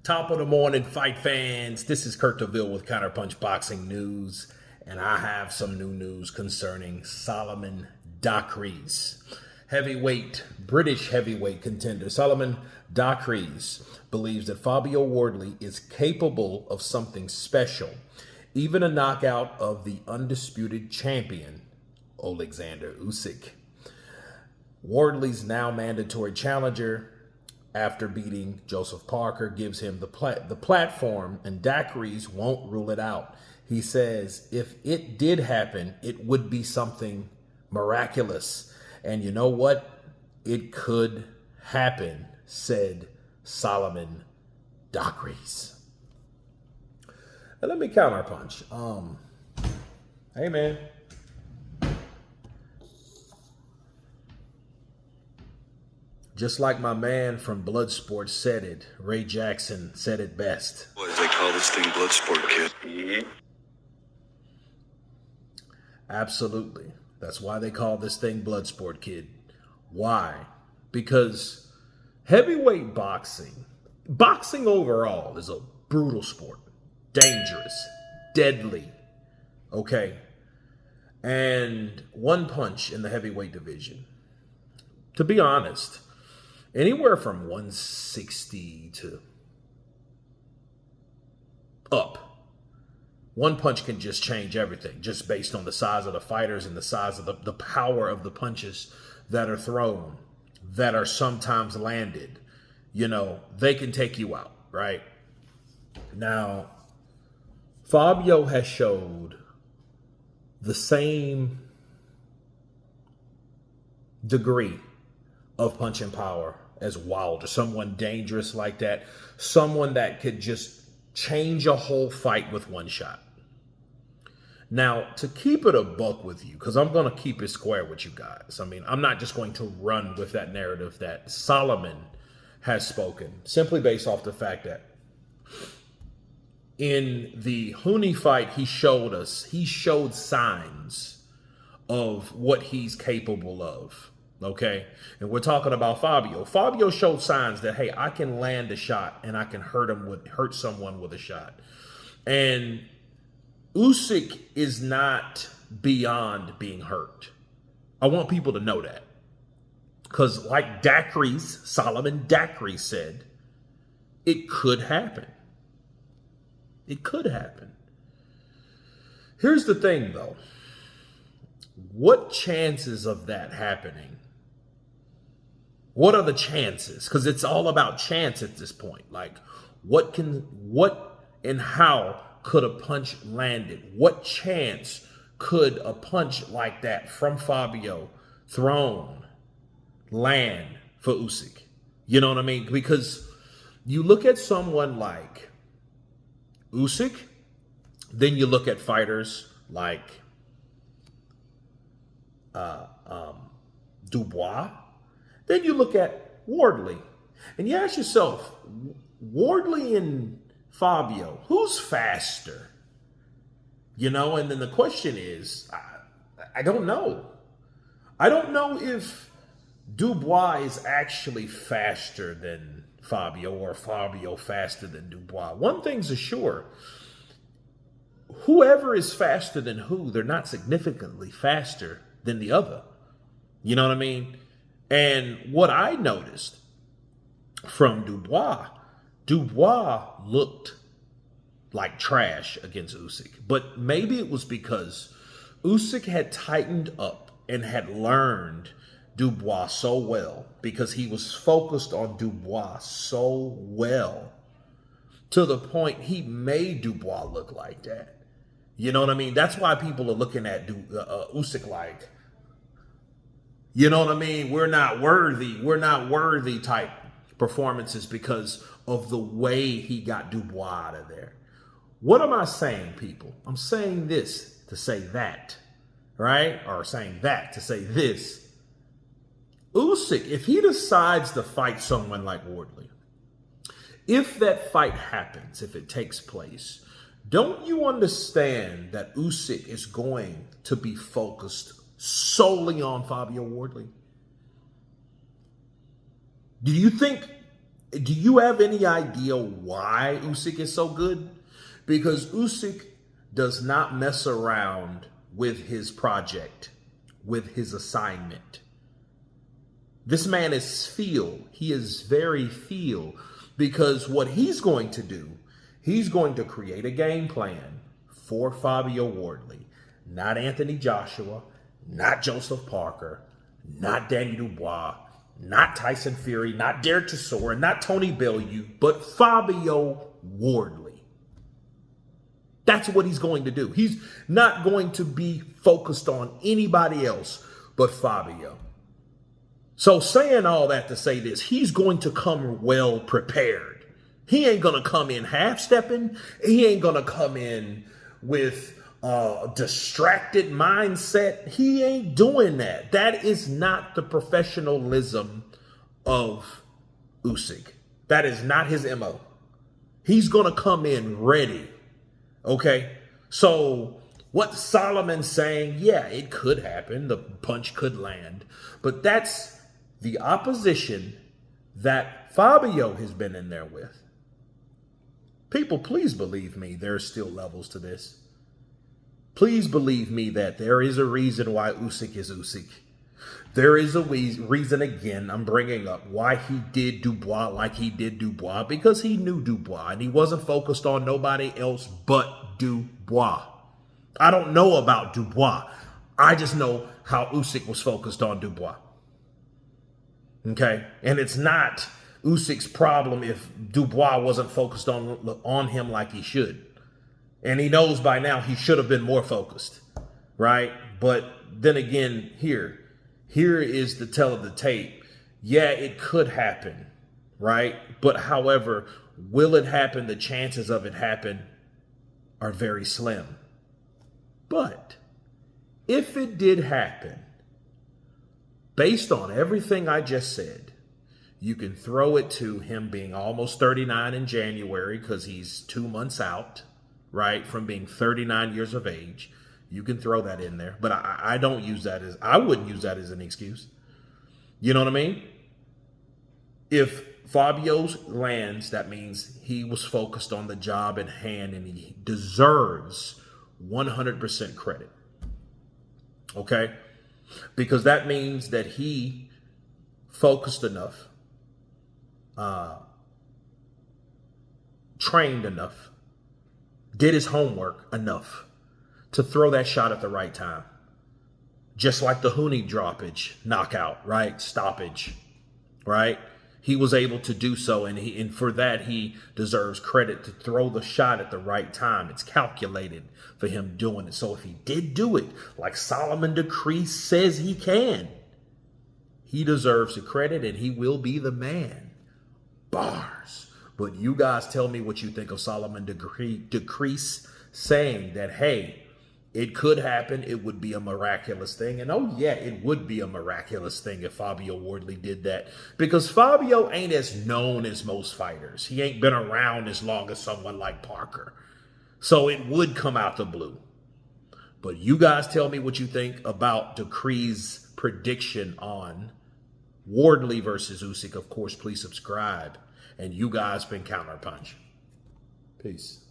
Top of the morning, fight fans. This is Kurt DeVille with Counterpunch Boxing News, and I have some new news concerning Solomon Dacres. British heavyweight contender Solomon Dacres believes that Fabio Wardley is capable of something special, even a knockout of the undisputed champion, Oleksander Usyk. Wardley's now mandatory challenger, after beating Joseph Parker, gives him the platform, and Dacres won't rule it out. He says if it did happen, it would be something miraculous. And you know what? It could happen, said Solomon Dacres. Now let me counterpunch. Hey man. Just like my man from Bloodsport said it, Ray Jackson said it best. What, they call this thing Bloodsport, kid? Mm-hmm. Absolutely. That's why they call this thing Bloodsport, kid. Why? Because heavyweight boxing overall is a brutal sport. Dangerous. Deadly. Okay? And one punch in the heavyweight division. To be honest, anywhere from 160 to up. One punch can just change everything, just based on the size of the fighters and the size of the power of the punches that are thrown, that are sometimes landed. You know, they can take you out, right? Now, Fabio has showed the same degree of punching power as Wilder, someone dangerous like that, someone that could just change a whole fight with one shot. Now, to keep it a buck with you, because I'm going to keep it square with you guys. I mean, I'm not just going to run with that narrative that Solomon has spoken, simply based off the fact that in the Huni fight, he showed signs of what he's capable of. Okay, and we're talking about Fabio. Fabio showed signs that, hey, I can land a shot and I can hurt someone with a shot. And Usyk is not beyond being hurt. I want people to know that. Because like Solomon Dacres said, it could happen. It could happen. Here's the thing, though. What chances of that happening? What are the chances? Because it's all about chance at this point. Like, what and how could a punch landed? What chance could a punch like that from Fabio thrown land for Usyk? You know what I mean? Because you look at someone like Usyk, then you look at fighters like Dubois. Then you look at Wardley, and you ask yourself, Wardley and Fabio, who's faster? You know, and then the question is, I don't know. I don't know if Dubois is actually faster than Fabio or Fabio faster than Dubois. One thing's assured, whoever is faster than who, they're not significantly faster than the other. You know what I mean? And what I noticed from Dubois looked like trash against Usyk. But maybe it was because Usyk had tightened up and had learned Dubois so well, because he was focused on Dubois so well to the point he made Dubois look like that. You know what I mean? That's why people are looking at Usyk like, you know what I mean? We're not worthy type performances because of the way he got Dubois out of there. What am I saying, people? I'm saying this to say that, right? Or saying that to say this. Usyk, if he decides to fight someone like Wardley, if that fight happens, if it takes place, don't you understand that Usyk is going to be focused solely on Fabio Wardley? Do you think Do you have any idea why Usyk is so good? Because Usyk does not mess around with his project, with his assignment. This man is feel. He is very feel. Because what he's going to do, he's going to create a game plan for Fabio Wardley. Not Anthony Joshua, not Joseph Parker, not Danny Dubois, not Tyson Fury, not Derek Chisora, not Tony Bellew, but Fabio Wardley. That's what he's going to do. He's not going to be focused on anybody else but Fabio. So saying all that to say this, he's going to come well prepared. He ain't going to come in half-stepping. He ain't going to come in with a distracted mindset. He ain't doing that. That is not the professionalism of Usyk. That is not his MO. He's going to come in ready. Okay? So what Solomon's saying, yeah, it could happen. The punch could land. But that's the opposition that Fabio has been in there with. People, please believe me, there are still levels to this. Please believe me that there is a reason why Usyk is Usyk. There is a reason, again, I'm bringing up why he did Dubois like he did Dubois, because he knew Dubois and he wasn't focused on nobody else but Dubois. I don't know about Dubois. I just know how Usyk was focused on Dubois. Okay? And it's not Usyk's problem if Dubois wasn't focused on him like he should. And he knows by now he should have been more focused, right? But then again, here is the tell of the tape. Yeah, it could happen, right? But however, will it happen? The chances of it happen are very slim. But if it did happen, based on everything I just said, you can throw it to him being almost 39 in January because he's 2 months out, right, from being 39 years of age. You can throw that in there. But I don't use that I wouldn't use that as an excuse. You know what I mean? If Fabio lands, that means he was focused on the job at hand and he deserves 100% credit. Okay? Because that means that he focused enough, trained enough, did his homework enough to throw that shot at the right time. Just like the Hooney droppage, knockout, right? Stoppage, right? He was able to do so, and for that, he deserves credit to throw the shot at the right time. It's calculated for him doing it. So if he did do it, like Solomon Dacres says he can, he deserves the credit, and he will be the man. Bars. But you guys tell me what you think of Solomon Dacres saying that, hey, it could happen. It would be a miraculous thing. And oh, yeah, it would be a miraculous thing if Fabio Wardley did that. Because Fabio ain't as known as most fighters. He ain't been around as long as someone like Parker. So it would come out the blue. But you guys tell me what you think about Dacres' prediction on Wardley versus Usyk. Of course, please subscribe. And you guys been Counterpunch. Peace.